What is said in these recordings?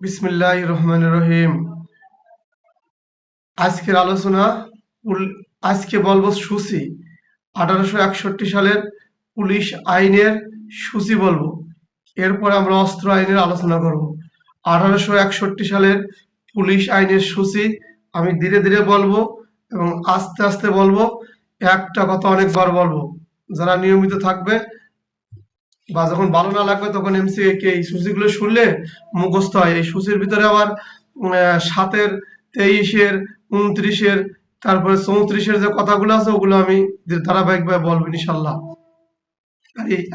বিসমিল্লাহির রহমানির রহিম। আজকের আলোচনা আজকে বলবো সূচি। 1861 সালের পুলিশ আইনের সূচি বলবো। এরপর আমরা অস্ত্র আইনের আলোচনা করব। 1861 সালের পুলিশ আইনের সূচি আমি ধীরে ধীরে বলবো এবং আস্তে আস্তে বলবো। একটা কথা অনেকবার বলবো। যারা নিয়মিত থাকবে বা যখন ভালো না লাগবে তখন এমসিকে এই সূচিগুলো শুনলে মুখস্থ হয়। এই সূচির ভিতরে আবার 7-এর, 23-এর, 29-এর, তারপরে 34-এর যে কথাগুলো আছে ওগুলো আমি ধারাবাহিকভাবে বলবো ইনশাল্লাহ।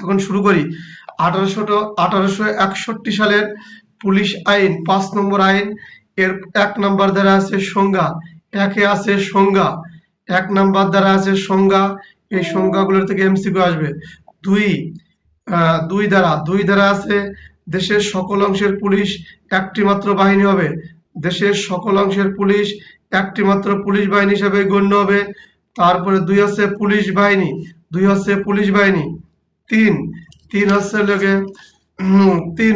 এখন শুরু করি। 1861 সালের পুলিশ আইন 5 নম্বর আইন এর 1 নম্বর দ্বারা আছে সংজ্ঞা। একে আছে সংজ্ঞা, 1 নম্বর দ্বারা আছে সংজ্ঞা। এই সংজ্ঞাগুলোর থেকে এমসিকিউ আসবে। দুই দুই ধারা আছে দেশের সকল অংশের পুলিশ একটি মাত্র বাহিনী হবে। দেশের সকল অংশের পুলিশ একটি মাত্র পুলিশ বাহিনী হিসেবে গণ্য হবে। তারপরে 2 হচ্ছে পুলিশ বাহিনী, 2 হচ্ছে পুলিশ বাহিনী। 3 হচ্ছে লোকে 3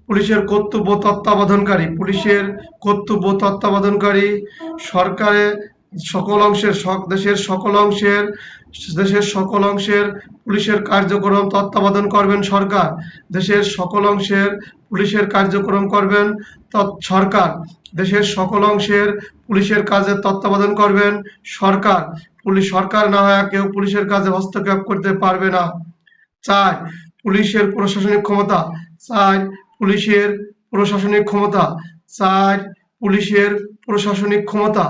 পুলিশের কর্তব্য তত্ত্বাবধানকারী, পুলিশের কর্তব্য তত্ত্বাবধানকারী সরকারের সকল অংশের দেশের সকল অংশের পুলিশের কার্যক্রম তত্ত্বাবধান করবেন সরকার। দেশের সকল অংশের পুলিশের কার্যক্রম করবেন সরকার। দেশের সকল অংশের পুলিশের কাজের তত্ত্বাবধান করবেন সরকার। সরকার না হয় কেউ পুলিশের কাজে হস্তক্ষেপ করতে পারবে না। 4 পুলিশের প্রশাসনিক ক্ষমতা। 4 পুলিশের প্রশাসনিক ক্ষমতা। 4 পুলিশের প্রশাসনিক ক্ষমতা।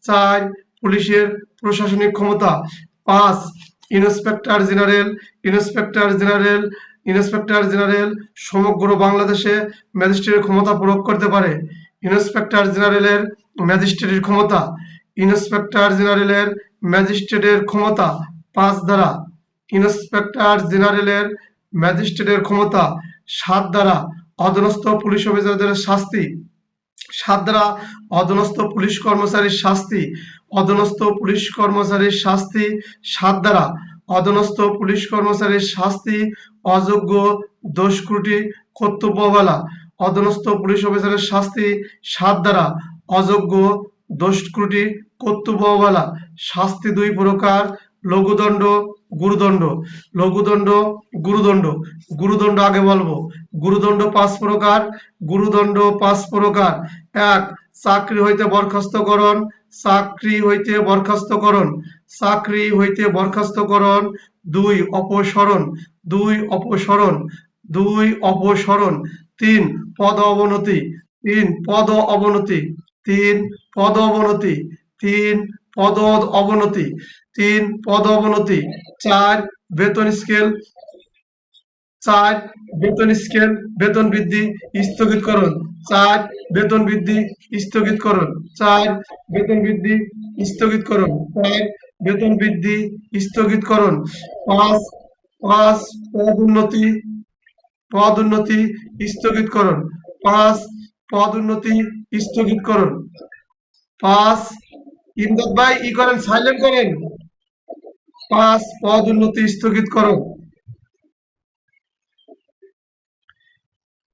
4 পুলিশের প্রশাসনিক ক্ষমতা। 5 ইন্সপেক্টর জেনারেল। ইন্সপেক্টর জেনারেল সমগ্র বাংলাদেশে ম্যাজিস্ট্রেটের ক্ষমতা প্রয়োগ করতে পারে। ইন্সপেক্টর জেনারেলের ম্যাজিস্ট্রেটের ক্ষমতা। ইন্সপেক্টর জেনারেলের ম্যাজিস্ট্রেটের ক্ষমতা 5 ধারা। ইন্সপেক্টর জেনারেলের ম্যাজিস্ট্রেটের ক্ষমতা 7 ধারা। অধীনস্থ পুলিশ অফিসারদের শাস্তি। 7 ধারা অধীনস্থ পুলিশ কর্মচারীর শাস্তি। অধীনস্থ পুলিশ কর্মচারীর শাস্তি 7 ধারা। অধীনস্থ পুলিশ কর্মচারীর শাস্তি অযোগ্য দোষত্রুটি কর্তব্য অবহেলা। অধীনস্থ পুলিশ অফিসারের শাস্তি 7 ধারা। অযোগ্য দোষত্রুটি কর্তব্য অবহেলা। শাস্তি 2 প্রকার: লঘুদণ্ড, গুরুদণ্ড। লঘুদণ্ড, গুরুদণ্ড। গুরুদণ্ড আগে বলবো। গুরুদণ্ড 5 প্রকার। গুরুদণ্ড 5 প্রকার। 1 চাকরি হইতে বরখাস্তকরণ। চাকরি হইতে বরখাস্তকরণ। চাকরি হইতে বরখাস্তকরণ। 2 অপসারণ। 2 অপসারণ। 2 অপসারণ। 3 পদ অবনতি। 3 পদ অবনতি। 3 পদ অবনতি। 3 পদ অবনতি। 3 পদ অবনতি। 4 বেতন স্কেল। 4 বেতন স্কেল বেতন বৃদ্ধি স্থগিতকরণ। 4 বেতন বৃদ্ধি স্থগিতকরণ। 4 বেতন বৃদ্ধি স্থগিতকরণ। 4 বেতন বৃদ্ধি স্থগিতকরণ। 5 5 পদোন্নতি পদোন্নতি স্থগিতকরণ। 5 পদোন্নতি স্থগিতকরণ। 5 ইমদাদ ভাই করেন, সাইলেন্ট করেন। 5 পদোন্নতি স্থগিতকরণ।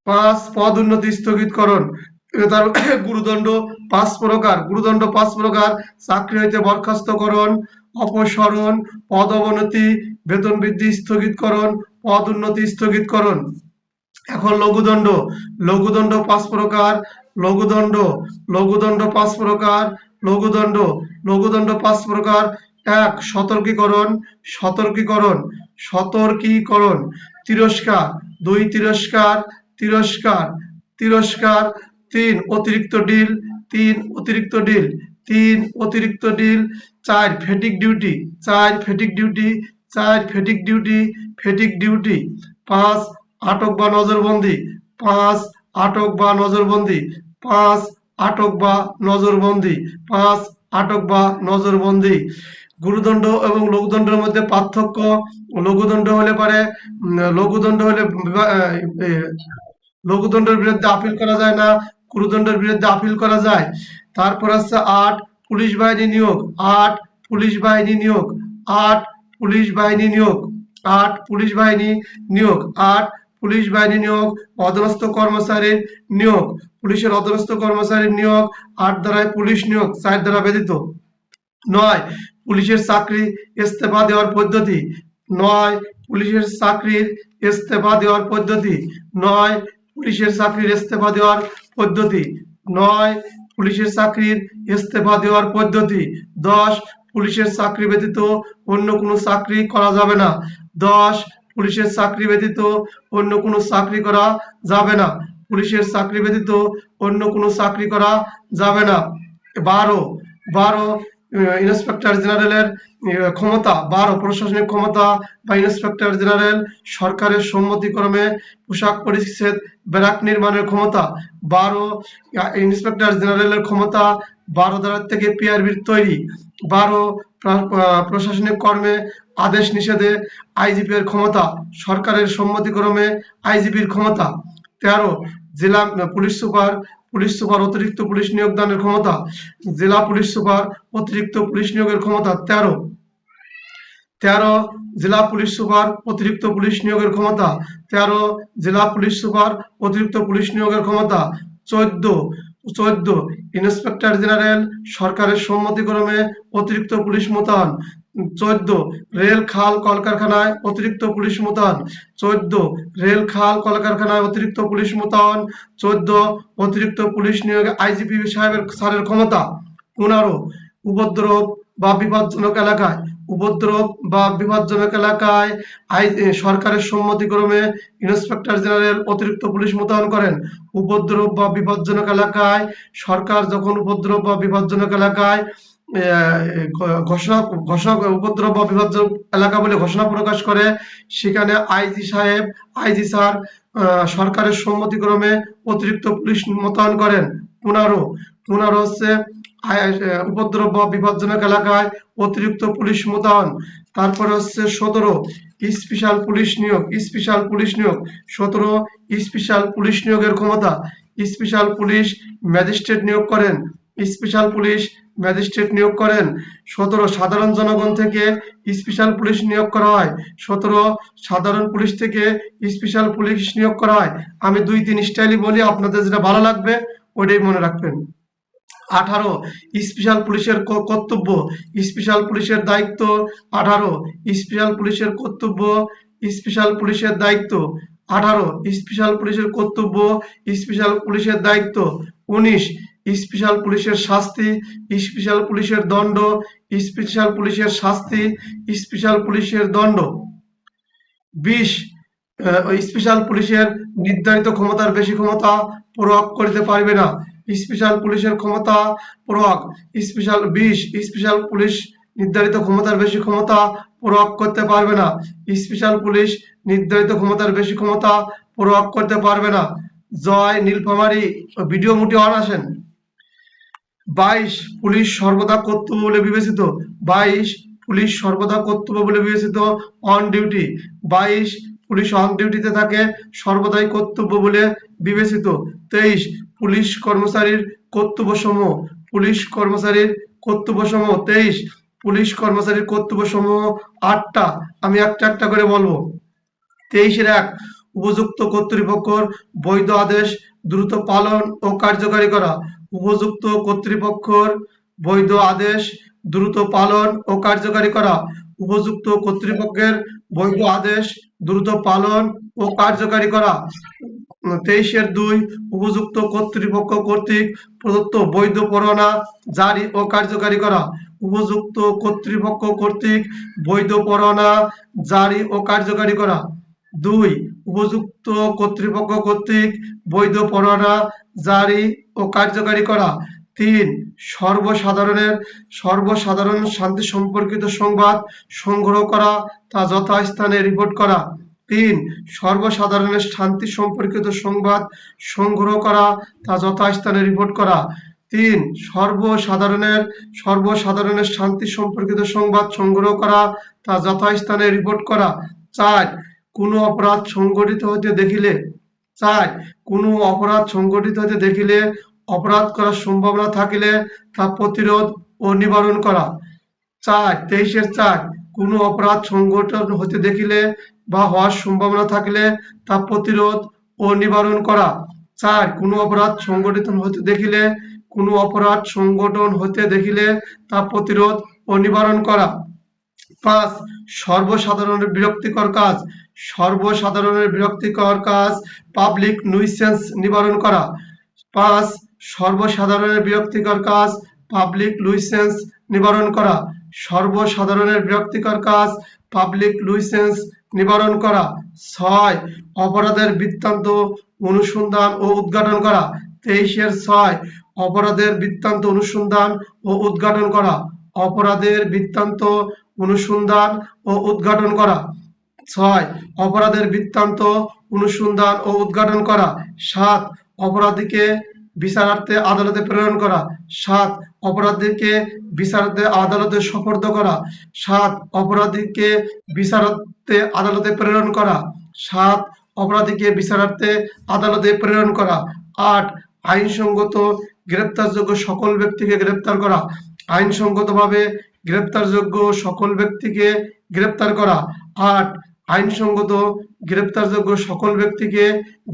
5 পদোন্নতি স্থগিতকরণ। তার গুরুদণ্ড 5 প্রকার। গুরুদণ্ড 5 প্রকার: চাকরি হইতে বরখাস্তকরণ, অপসারণ, পদ অবনতি, বেতন বৃদ্ধি স্থগিতকরণ, পদ উন্নতি স্থগিতকরণ। এখন লঘুদণ্ড। লঘুদণ্ড 5 প্রকার। লঘুদণ্ড 5 প্রকার। লঘুদণ্ড 5 প্রকার। 1 সতর্কীকরণ। সতর্কীকরণ। সতর্কীকরণ। তিরস্কার। 2 তিরস্কার। তিরস্কার। তিরস্কার। 3 অতিরিক্ত ডিল। 3 অতিরিক্ত ডিল। 3 অতিরিক্ত deal. 4 ফেটিক duty. 4 ফেটিক duty. 4 ফেটিক duty. ফেটিক duty. 5 আটক বা নজরবন্দি। 5 আটক বা নজরবন্দি। 5 আটক বা নজরবন্দি। 5 আটক বা নজরবন্দি। গুরুদণ্ড এবং লঘুদণ্ডের মধ্যে পার্থক্য: লঘুদণ্ড হলে পারে লঘুদণ্ড হলে লঘুদণ্ডের বিরুদ্ধে আপিল করা যায় না, গুরুদণ্ডের বিরুদ্ধে আপিল করা যায়। তারপর আছে 8 পুলিশ বাহিনী নিয়োগ। 8 পুলিশ বাহিনী নিয়োগ। 8 পুলিশ বাহিনী নিয়োগ। 8 পুলিশ বাহিনী নিয়োগ। 8 পুলিশ বাহিনী নিয়োগ, অধীনস্থ কর্মচারীর নিয়োগ। পুলিশের অধীনস্থ কর্মচারীর নিয়োগ 8 ধারায় পুলিশ নিয়োগ 4 ধারা ব্যতীত। 9 পুলিশের চাকরি ইস্তফা দেওয়ার পদ্ধতি। 9 পুলিশের চাকরির ইস্তফা দেওয়ার পদ্ধতি। 9 পুলিশের চাকরির ইস্তফা দেওয়ার পদ্ধতি। 9 পুলিশের চাকরির ইস্তফা দেওয়ার পদ্ধতি। 10 পুলিশের চাকরি ব্যতীত অন্য কোনো চাকরি করা যাবে না। 10 পুলিশের চাকরি ব্যতীত অন্য কোনো চাকরি করা যাবে না। পুলিশের চাকরি ব্যতীত অন্য কোনো চাকরি করা যাবে না। 12 ইন্সপেক্টর জেনারেলের ক্ষমতা। 12 প্রশাসনিক ক্ষমতা বা ইন্সপেক্টর জেনারেল সরকারের সম্মতিক্রমে পোশাক পরিচ্ছদ ব্যারাক নির্মাণের ক্ষমতা। 12 ইন্সপেক্টর জেনারেলের ক্ষমতা 12 ধারা থেকে পিআরবির তৈরি। 12 প্রশাসনিক কর্মে আদেশ নিষেধে আইজিপি এর ক্ষমতা, সরকারের সম্মতিক্রমে আইজিপির ক্ষমতা। 13 জেলা পুলিশ সুপার অতিরিক্ত পুলিশ নিয়োগদানের ক্ষমতা। জেলা পুলিশ সুপার অতিরিক্ত পুলিশ নিয়োগের ক্ষমতা 13 জেলা পুলিশ সুপার অতিরিক্ত পুলিশ নিয়োগের ক্ষমতা। 13 জেলা পুলিশ সুপার অতিরিক্ত পুলিশ নিয়োগের ক্ষমতা। 14 ইন্সপেক্টর জেনারেল সরকারের সম্মতিক্রমে অতিরিক্ত পুলিশ মোতায়েন। 14 রেল খাল কলকারখানায় অতিরিক্ত পুলিশ মোতায়েন। 14 রেল খাল কলকারখানায় অতিরিক্ত পুলিশ মোতায়েন। 14 অতিরিক্ত পুলিশ নিয়োগে আইজিপি স্যারের ক্ষমতা। 15 উপদ্রব বা বিপজ্জনক এলাকায়। উপদ্রব বা বিপজ্জনক এলাকায় সরকারের সম্মতিক্রমে ইন্সপেক্টর জেনারেল অতিরিক্ত পুলিশ মোতায়েন করেন। উপদ্রব বা বিপজ্জনক এলাকায় সরকার যখন উপদ্রব বা বিপজ্জনক এলাকায় উপদ্রব বা বিপজ্জনক এলাকা বলে ঘোষণা প্রকাশ করে, সেখানে আইজি স্যার সরকারের সম্মতিক্রমে অতিরিক্ত পুলিশ মোতায়েন করেন। 15 হচ্ছে উপদ্রব বা বিপজ্জনক এলাকায় অতিরিক্ত পুলিশ মোতায়েন। তারপরে হচ্ছে 17 স্পেশাল পুলিশ নিয়োগ। 17 স্পেশাল পুলিশ নিয়োগের ক্ষমতা। স্পেশাল পুলিশ ম্যাজিস্ট্রেট নিয়োগ করেন। 17 সাধারণ জনগণ থেকে স্পেশাল পুলিশ নিয়োগ করা হয়। 17 সাধারণ পুলিশ থেকে স্পেশাল পুলিশ নিয়োগ করা হয়। আমি 2-3 স্টাইলই বলি, আপনাদের যেটা ভালো লাগবে ওইটাই মনে রাখবেন। 18 স্পেশাল পুলিশের কর্তব্য। স্পেশাল পুলিশের দায়িত্ব। 18 স্পেশাল পুলিশের কর্তব্য। স্পেশাল পুলিশের দায়িত্ব। 18 স্পেশাল পুলিশের কর্তব্য। স্পেশাল পুলিশের দায়িত্ব। 19 স্পেশাল পুলিশের শাস্তি। স্পেশাল পুলিশের দণ্ড। স্পেশাল পুলিশের শাস্তি। স্পেশাল পুলিশের দণ্ড। 20 স্পেশাল পুলিশের নির্ধারিত ক্ষমতার বেশি ক্ষমতা প্রয়োগ করতে পারবে না। স্পেশাল পুলিশের ক্ষমতা প্রয়োগ। 20 স্পেশাল পুলিশ নির্ধারিত ক্ষমতার বেশি ক্ষমতা প্রয়োগ করতে পারবে না। স্পেশাল পুলিশ নির্ধারিত ক্ষমতার বেশি ক্ষমতা প্রয়োগ করতে পারবে না। জয় নীলফামারী ভিডিও মুটি অন আসেন। 22 পুলিশ সর্বদা কর্তব্য বলে বিবেচিত। 22 পুলিশ সর্বদা কর্তব্য বলে বিবেচিত অন ডিউটি। 22 পুলিশ অন ডিউটিতে থাকে, সর্বদাই কর্তব্য বলে বিবেচিত। 23 পুলিশ কর্মচারীর কর্তব্যসমূহ। পুলিশ কর্মচারীর কর্তব্যসমূহ 23 পুলিশ কর্মচারীর কর্তব্যসমূহ 8টা। আমি একটা একটা করে বলবো। 23-1 উপযুক্ত কর্তৃপক্ষের বৈধ আদেশ দ্রুত পালন ও কার্যকারী করা। উপযুক্ত কর্তৃপক্ষের বৈধ আদেশ দ্রুত পালন ও কার্যকারী করা। উপযুক্ত কর্তৃপক্ষের বৈধ আদেশ দ্রুত পালন ও কার্যকারী করা। 23-2 উপযুক্ত কর্তৃপক্ষ কর্তৃক প্রদত্ত বৈধ পরোয়ানা জারি ও কার্যকারী করা। উপযুক্ত কর্তৃপক্ষ কর্তৃক বৈধ পরোয়ানা জারি ও কার্যকারী করা। 2 উপযুক্ত কর্তৃপক্ষ কর্তৃক বৈধ পরোয়ানা জারি ও কার্যকারী করা। 3 সর্বসাধারণ শান্তি সম্পর্কিত সংবাদ সংগ্রহ করা, তা যথাস্থানে রিপোর্ট করা। 3 সর্বসাধারণের শান্তি সম্পর্কিত সংবাদ সংগ্রহ করা, তা যথাস্থানে রিপোর্ট করা। 3 সর্বসাধারণের শান্তি সম্পর্কিত সংবাদ সংগ্রহ করা, তা যথাস্থানে রিপোর্ট করা। 4 কোনো অপরাধ সংঘটিত হতে দেখিলে অপরাধ করার সম্ভাবনা থাকিলে তা প্রতিরোধ ও নিবারণ করা। 23-4 কোনো অপরাধ সংগঠন হতে দেখিলে বা হওয়ার সম্ভাবনা থাকলে তা প্রতিরোধ ও নিবারণ করা। 4 কোনো অপরাধ সংগঠিত হতে দেখিলে তা প্রতিরোধ ও নিবারণ করা। 5 সর্বসাধারণের বিরক্তিকর কাজ পাবলিক নুইসেন্স নিবারণ করা। 5 সর্বসাধারণের বিরক্তিকর কাজ পাবলিক লুইসেন্স নিবারণ করা। সর্বসাধারণের বিরক্তিকর কাজ পাবলিক লুইসেন্স নিবারণ করা। 6 অপরাধের বৃত্তান্ত অনুসন্ধান ও উদ্ঘাটন করা। 23-6 অপরাধের বৃত্তান্ত অনুসন্ধান ও উদ্ঘাটন করা। অপরাধের বৃত্তান্ত অনুসন্ধান ও উদ্ঘাটন করা। 6 অপরাধের বৃত্তান্ত অনুসন্ধান ও উদ্ঘাটন করা। 7 অপরাধীকে বিচারার্থে আদালতে প্রেরণ করা। 7 অপরাধীকে বিচারার্থে আদালতে সোপর্দ করা। 7 অপরাধীকে বিচারার্থে আদালতে প্রেরণ করা। 7 অপরাধীকে বিচারার্থে আদালতে প্রেরণ করা। 8 আইনসঙ্গত গ্রেপ্তারযোগ্য সকল ব্যক্তিকে গ্রেপ্তার করা। আইনসঙ্গতভাবে গ্রেপ্তারযোগ্য সকল ব্যক্তিকে গ্রেপ্তার করা। 8 আইনসঙ্গত গ্রেপ্তারযোগ্য সকল ব্যক্তিকে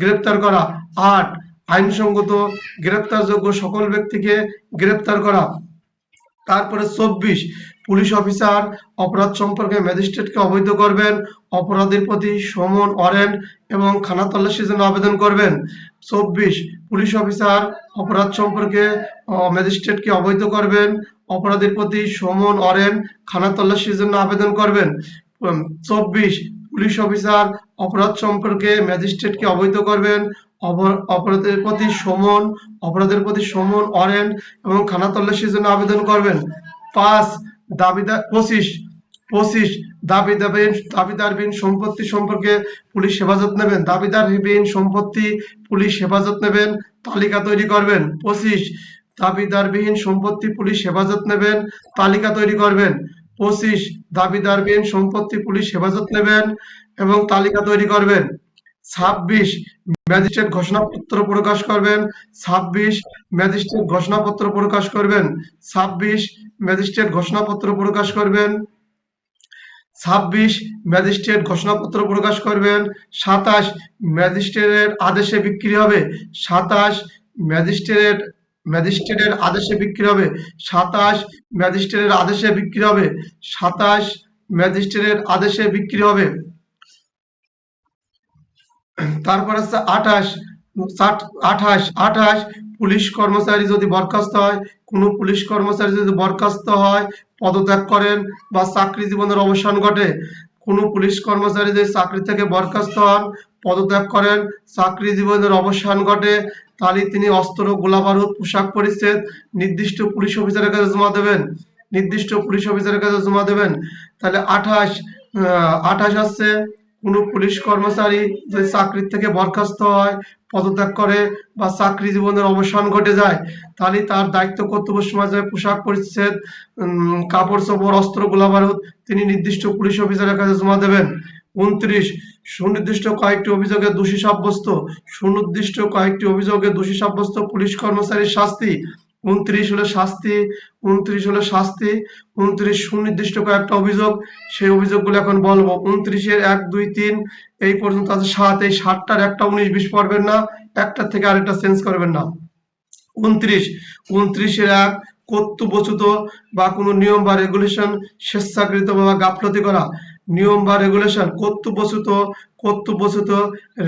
গ্রেপ্তার করা। 8 আইনসঙ্গত গ্রেপ্তারযোগ্য সকল ব্যক্তিকে গ্রেপ্তার করা। তারপরে 24 পুলিশ অফিসার অপরাধ সম্পর্কে ম্যাজিস্ট্রেটকে অবহিত করবেন, অপরাধীর প্রতি সমন ওয়ারেন্ট এবং খানা তল্লাশির জন্য আবেদন করবেন। 24 পুলিশ অফিসার অপরাধ সম্পর্কে ম্যাজিস্ট্রেটকে অবহিত করবেন, অপরাধীর প্রতি সমন ওয়ারেন্ট খানা তল্লাশির জন্য আবেদন করবেন। 24 পুলিশ অফিসার অপরাধ সম্পর্কে ম্যাজিস্ট্রেটকে অবহিত করবেন, অপরাধের প্রতি সমন ওয়ারেন্ট এবং খানা তল্লাশির জন্য আবেদন করবেন। 25 দাবিদারবিহীন সম্পত্তি সম্পর্কে পুলিশ হেফাজত নেবেন। দাবিদারবিহীন সম্পত্তি পুলিশ হেফাজত নেবেন, তালিকা তৈরি করবেন। 25 দাবিদারবিহীন সম্পত্তি পুলিশ হেফাজত নেবেন, তালিকা তৈরি করবেন। 25 দাবিদারবিহীন সম্পত্তি পুলিশ হেফাজত নেবেন এবং তালিকা তৈরি করবেন। 26 ম্যাজিস্ট্রেট ঘোষণাপত্র প্রকাশ করবেন। 26 ম্যাজিস্ট্রেট ঘোষণাপত্র প্রকাশ করবেন। 26 ম্যাজিস্ট্রেট ঘোষণাপত্র প্রকাশ করবেন। 26 ম্যাজিস্ট্রেট ঘোষণাপত্র প্রকাশ করবেন। 27 ম্যাজিস্ট্রেটের আদেশে বিক্রি হবে। 27 ম্যাজিস্ট্রেটের আদেশে বিক্রি হবে। 27 ম্যাজিস্ট্রেটের আদেশে বিক্রি হবে। 27 ম্যাজিস্ট্রেটের আদেশে বিক্রি হবে। তারপর আছে 28 পুলিশ কর্মচারী যদি বরখাস্ত হয়, কোনো পুলিশ কর্মচারী যদি বরখাস্ত হয়, পদত্যাগ করেন বা চাকরি জীবনের অবসান ঘটে, কোনো পুলিশ কর্মচারী যদি চাকরি থেকে বরখাস্ত হন, পদত্যাগ করেন, চাকরি জীবনের অবসান ঘটে, তাহলে তিনি অস্ত্র, গোলাবারুদ, পোশাক পরিচ্ছেদ নির্দিষ্ট পুলিশ অফিসারের কাছে জমা দেবেন। তাহলে 28 হচ্ছে কোনো পুলিশ কর্মচারী যদি চাকরি থেকে বরখাস্ত হয়, পদত্যাগ করে বা চাকরি জীবনের অবসান ঘটে যায়, তাহলে তার দায়িত্ব কর্তব্য সমাজে পোশাক পরিচ্ছেদ, কাপড় চোপড়, অস্ত্র, গোলাবারুদ তিনি নির্দিষ্ট পুলিশ অফিসারের কাছে জমা দেবেন। 29 সুনির্দিষ্ট কয়েকটি অভিযোগে দোষী সাব্যস্ত পুলিশ কর্মচারীর শাস্তি। 29 হলো শাস্তি। 29 সুনির্দিষ্ট কয়েকটা অভিযোগ, সেই অভিযোগগুলো এখন বলবো। 29-এর 1, 2, 3 এই পর্যন্ত আছে 7, এই 7টার একটা 19-20 পড়বেন না, একটা থেকে আরেকটা চেঞ্জ করবেন না। 29-এর 1 কর্তব্যচ্যুত বা কোনো নিয়ম বা রেগুলেশন স্বেচ্ছাকৃত বা গাফলতি করা। নিয়ম বা রেগুলেশন কর্তব্যচ্যুত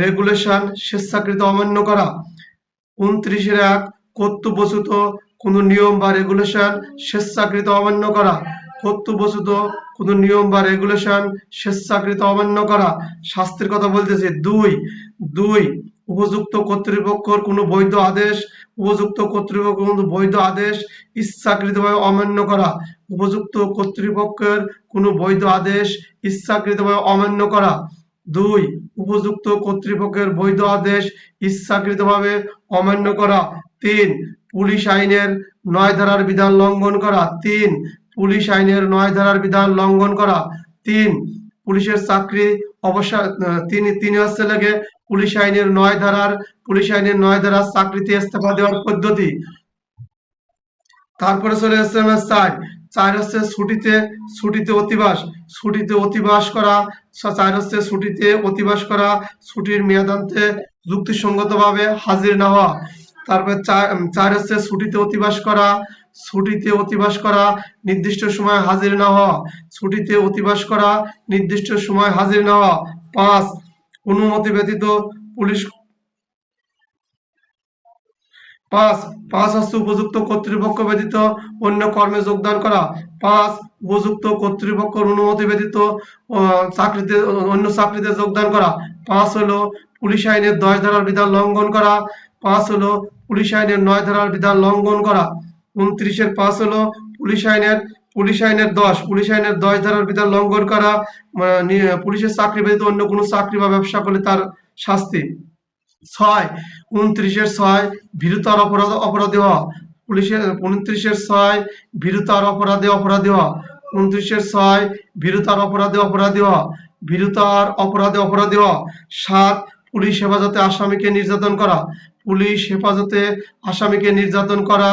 রেগুলেশন স্বেচ্ছাকৃত অমান্য করা। 29-এর 1 কর্তব্যচ্যুত কোনো নিয়ম বা রেগুলেশন স্বেচ্ছাকৃত অমান্য করা। শাস্তির কথা বলতেছি। 2 উপযুক্ত কর্তৃপক্ষের কোনো বৈধ আদেশ ইচ্ছাকৃতভাবে অমান্য করা। উপযুক্ত কর্তৃপক্ষের কোনো বৈধ আদেশ ইচ্ছাকৃতভাবে অমান্য করা। 2 উপযুক্ত কর্তৃপক্ষের বৈধ আদেশ ইচ্ছাকৃতভাবে অমান্য করা। 3 পুলিশ আইনের 9 ধারার বিধান লঙ্ঘন করা। 3 পুলিশ আইনের 9 ধারার বিধান লঙ্ঘন করা। 3 পুলিশের চাকরি অবসর। 3 হচ্ছে লাগে পুলিশ আইনের 9 ধারার চাকরিতে ইস্তফা দেওয়ার পদ্ধতি। তারপরে চলে আসছে 4 4 হচ্ছে ছুটিতে ছুটিতে অতিবাস ছুটিতে অতিবাস করা 4 হচ্ছে ছুটিতে অতিবাস করা ছুটির মেয়াদান্তে যুক্তিসঙ্গতভাবে হাজির না হওয়া। তারপর 4 হচ্ছে ছুটিতে অতিবাস করা ছুটিতে অতিবাস করা নির্দিষ্ট সময় হাজির না হওয়া ছুটিতে অতিবাস করা নির্দিষ্ট সময় হাজির না হওয়া। 5 অনুমতি ব্যতীত পুলিশ 5 5 হচ্ছে উপযুক্ত কর্তৃপক্ষ ব্যতীত অন্য কর্মে যোগদান করা। 5 উপযুক্ত কর্তৃপক্ষের অনুমতি ব্যতীত চাকরিতে অন্য চাকরিতে যোগদান করা। 5 হলো পুলিশ আইনের 10 ধারার বিধান লঙ্ঘন করা। 5 হলো পুলিশ আইনের 9 ধারার বিধান লঙ্ঘন করা। 29-এর 5 হলো পুলিশ আইনের 10 ধারার বিধান লঙ্ঘন করা পুলিশের চাকরি ব্যতীত অন্য কোনো চাকরি বা ব্যবসা করলে তার শাস্তি। 6 29-এর 6 ভীরুতার অপরাধী হওয়া পুলিশের 29-এর 6 ভীরুতার অপরাধী হওয়া 29-এর 6 ভীরুতার অপরাধী হওয়া ভীরুতার অপরাধী হওয়া। 7 পুলিশ হেফাজতে আসামিকে নির্যাতন করা পুলিশ হেফাজতে আসামিকে নির্যাতন করা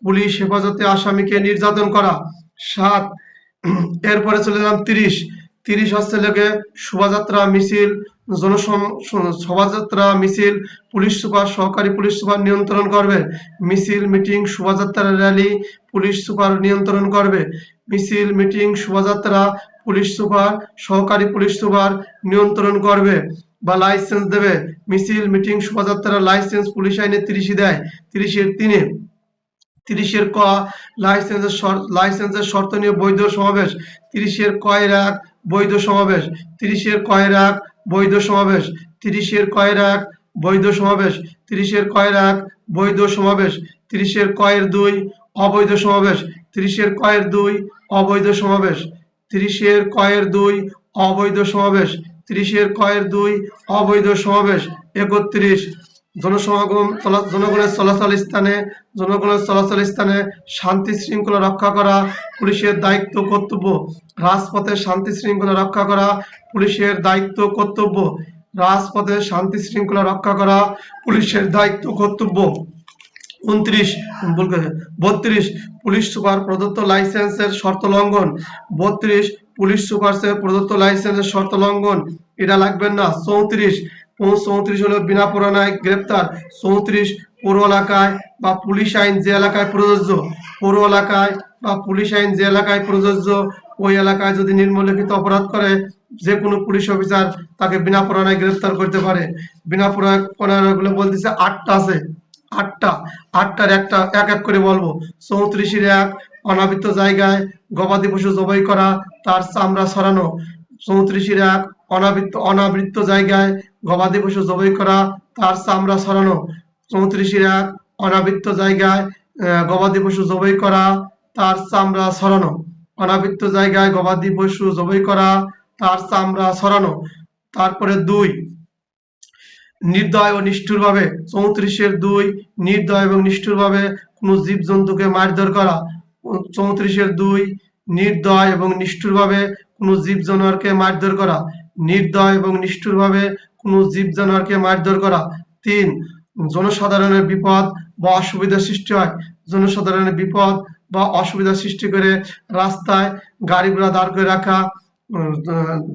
পুলিশ হেফাজতে আসামিকে নির্যাতন করা। 7 এরপরে চলে গেলাম 30 হচ্ছে লেগে শোভাযাত্রা মিছিল শোভাযাত্রা মিছিল পুলিশ সুপার সহকারী পুলিশ সুপার নিয়ন্ত্রণ করবে। মিছিল মিটিং শোভাযাত্রা র্যালি পুলিশ সুপার নিয়ন্ত্রণ করবে। মিছিল মিটিং শোভাযাত্রা পুলিশ সুপার সহকারী পুলিশ সুপার নিয়ন্ত্রণ করবে বা লাইসেন্স দেবে। মিছিল মিটিং শোভাযাত্রার লাইসেন্স পুলিশ আইনে 30 দেয়। 30-এর 3 30-এর ক লাইসেন্সের শর্ত নিয়ে বৈধ সমাবেশ। 30-এর ক-এর 1 বৈধ সমাবেশ। 30-এর ক-এর 1 বৈধ সমাবেশ। 30-এর ক-এর 1 বৈধ সমাবেশ। 30-এর ক-এর 1 বৈধ সমাবেশ। 30-এর ক-এর 2 অবৈধ সমাবেশ। 30-এর ক-এর 2 অবৈধ সমাবেশ। 30-এর ক-এর 2 অবৈধ সমাবেশ। 30-এর ক-এর 2 অবৈধ সমাবেশ। 31 জনগণের চলাচল স্থানে শান্তি শৃঙ্খলা রক্ষা করা পুলিশের দায়িত্ব কর্তব্য। রাজপথে শান্তি শৃঙ্খলা রক্ষা করা পুলিশের দায়িত্ব কর্তব্য। রাজপথে শান্তি শৃঙ্খলা রক্ষা করা পুলিশের দায়িত্ব কর্তব্য। 32 পুলিশ সুপার প্রদত্ত লাইসেন্সের শর্ত লঙ্ঘন। 32 পুলিশ সুপার প্রদত্ত লাইসেন্সের শর্ত লঙ্ঘন, এটা লাগবেন না। 34 হলো বিনা পরোয়ানায় গ্রেপ্তার। 34 পৌর এলাকায় বা পুলিশ আইন যে এলাকায় প্রযোজ্য পৌর এলাকায় বা পুলিশ আইন যে এলাকায় প্রযোজ্য ওই এলাকায় যদি নিম্নলিখিত অপরাধ করে যে কোনো পুলিশ অফিসার তাকে বিনা পরোয়ানায় গ্রেপ্তার করতে পারে। বিনা পরোয়ানাগুলো বলতেছে 8টা আছে। 8টার একটা এক এক করে বলবো। 34-এর 1 অনাবৃত জায়গায় গবাদি পশু জবাই করা তার চামড়া ছড়ানো। 34-এর 1 অনাবৃত জায়গায় গবাদি পশু জবাই করা তার চামড়া ছড়ানো। 34-এর 1 অনাবৃত জায়গায় গবাদি পশু জবাই করা তার চামড়া ছড়ানো। অনাবৃত জায়গায় গবাদি পশু জবাই করা তার চামড়া ছড়ানো। তারপরে 2 নির্দয় ও নিষ্ঠুরভাবে। 34-এর 2 নির্দয় এবং নিষ্ঠুরভাবে কোনো জীবজন্তুকে মারধর করা। 34-এর 2 নির্দয় এবং নিষ্ঠুরভাবে কোনো জীব জানোয়ারকে মারধর করা। নির্দয় এবং নিষ্ঠুরভাবে কোনো জীব জানোয়ারকে মারধর করা। 3 জনসাধারণের বিপদ বা অসুবিধা সৃষ্টি হয়। জনসাধারণের বিপদ বা অসুবিধা সৃষ্টি করে রাস্তায় গাড়ি ঘোড়া দাঁড় করে রাখা।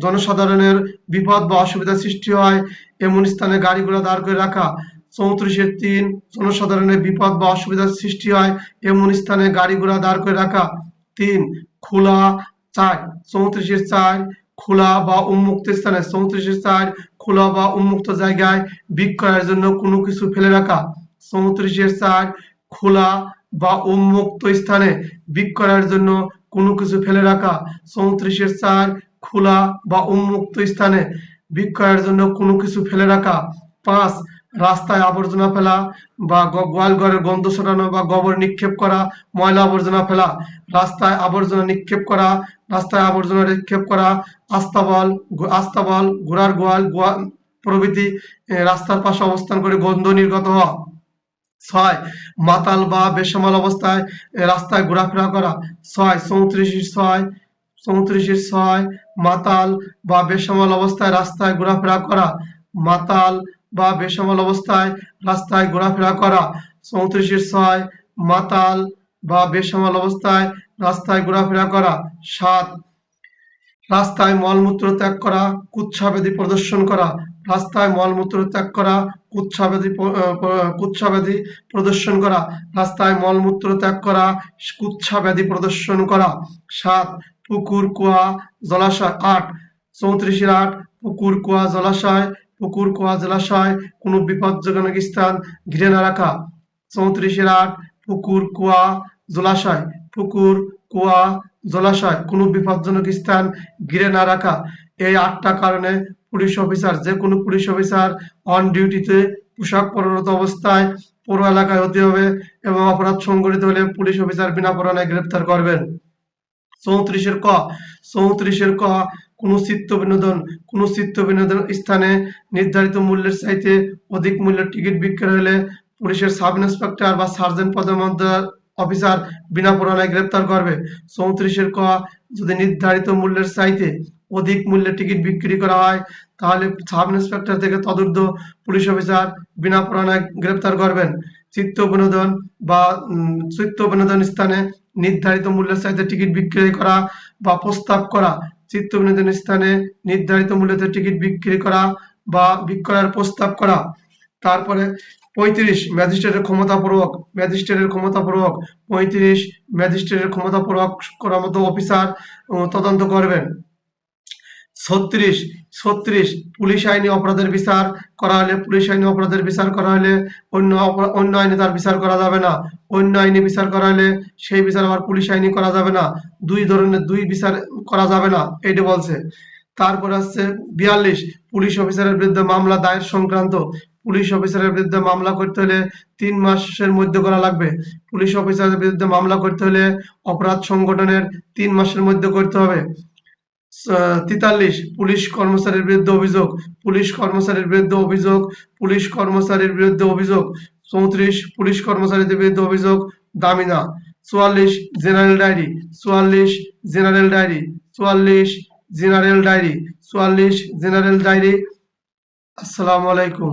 জনসাধারণের বিপদ বা অসুবিধা সৃষ্টি হয় এমন স্থানে গাড়ি ঘোড়া দাঁড় করে রাখা। 34-এর 3 জনসাধারণের বিপদ বা অসুবিধার সৃষ্টি হয় এমন স্থানে গাড়ি ঘোড়া দাঁড় করে রাখা। 3 খোলা। 4 34-এর 4 খোলা বা উন্মুক্ত স্থানে। 34-এর 4 খোলা বা উন্মুক্ত জায়গায় বিক্রয়ের জন্য কোনো কিছু ফেলে রাখা। 34-এর 4 খোলা বা উন্মুক্ত স্থানে বিক্রয়ের জন্য কোনো কিছু ফেলে রাখা। 34-এর 4 খোলা বা উন্মুক্ত স্থানে বিক্রয়ের জন্য কোনো কিছু ফেলে রাখা। 5 রাস্তায় আবর্জনা ফেলা বা গোয়াল ঘরের গন্ধ ছড়ানো বা গোবর নিক্ষেপ করা, ময়লা আবর্জনা ফেলা। রাস্তায় আবর্জনা নিক্ষেপ করা, রাস্তায় আবর্জনা নিক্ষেপ করা, আস্তাবল, ঘোড়ার গোয়াল প্রভৃতি রাস্তার পাশে অবস্থান করে গন্ধ নির্গত হওয়া। 6 মাতাল বা বেসামাল অবস্থায় রাস্তায় ঘোরাফেরা করা। 34-এর 6 মাতাল বা বেসামাল অবস্থায় রাস্তায় ঘোরাফেরা করা। মাতাল বা বেসামাল অবস্থায় রাস্তায় ঘোরাফেরা করা। 34-এর 6 মাতাল বা বেসামাল অবস্থায় রাস্তায় ঘোরাফেরা করা। 7, রাস্তায় মলমূত্র ত্যাগ করা, কুৎসাবেদী প্রদর্শন করা। রাস্তায় মলমূত্র ত্যাগ করা, কুৎসাবেদী প্রদর্শন করা। রাস্তায় মলমূত্র ত্যাগ করা, কুৎসাবেদী প্রদর্শন করা। 7, পুকুর, কুয়া, জলাশয়। 8, 34-এর 8, পুকুর, কুয়া, জলাশয়, পুকুর, কুয়া, জলাশয় কোনো বিপজ্জনক স্থান ঘিরে না রাখা। 34-এর 8, পুকুর, কুয়া, জলাশয়, পুকুর, কুয়া, জলাশয় কোনো বিপজ্জনক স্থান ঘিরে না রাখা। এই 8টা কারণে পুলিশ অফিসার, যে কোনো পুলিশ অফিসার অন ডিউটিতে পোশাক পরনত অবস্থায় পৌর এলাকায় হতে হবে এবং অপরাধ সংঘটিত হলে পুলিশ অফিসার বিনা পরোয়ানায় গ্রেপ্তার করবেন। 34-এর ক, 34-এর ক, কোনো চিত্ত বিনোদন স্থানে নির্ধারিত মূল্যের চাইতে অধিক মূল্যের টিকিট বিক্রয় হলে পুলিশের সাব ইন্সপেক্টর বা সার্জেন্ট পদমর্যাদা অফিসার বিনা পরোয়ানায় গ্রেপ্তার করবে। 34-এর ক, যদি নির্ধারিত মূল্যের চাইতে অধিক মূল্যের টিকিট বিক্রি করা হয় তাহলে সাব ইন্সপেক্টর থেকে তদূর্ধ্ব পুলিশ অফিসার বিনা পরোয়ানায় গ্রেপ্তার করবেন। চিত্ত বিনোদন স্থানে নির্ধারিত মূল্যের চাইতে টিকিট বিক্রয় করা বা প্রস্তাব করা। চিত্ত বিনোদন স্থানে নির্ধারিত মূল্যতে টিকিট বিক্রি করা বা বিক্রয়ের প্রস্তাব করা। তারপরে 35, ম্যাজিস্ট্রেটের ক্ষমতাপূর্বক। 35, ম্যাজিস্ট্রেটের ক্ষমতাপূর্বক করার মতো অফিসার তদন্ত করবেন। 36, পুলিশ আইনি অপরাধের বিচার করা হলে অন্য আইনে তার বিচার করা যাবে না। অন্য আইনে বিচার করা হলে সেই বিচার আবার পুলিশ আইনি করা যাবে না। দুই বিচার করা যাবে না, এইটা বলছে। তারপরে হচ্ছে 42, পুলিশ অফিসারের বিরুদ্ধে মামলা দায়ের সংক্রান্ত। পুলিশ অফিসারের বিরুদ্ধে মামলা করতে হলে 3 মাসের মধ্যে করা লাগবে। পুলিশ অফিসারের বিরুদ্ধে মামলা করতে হলে অপরাধ সংগঠনের 3 মাসের মধ্যে করতে হবে। 43, পুলিশ কর্মচারীর বিরুদ্ধে অভিযোগ। 34, পুলিশ কর্মচারীদের বিরুদ্ধে অভিযোগ দামি না। 44, জেনারেল ডায়েরি। 44, general diary. আসসালামু আলাইকুম।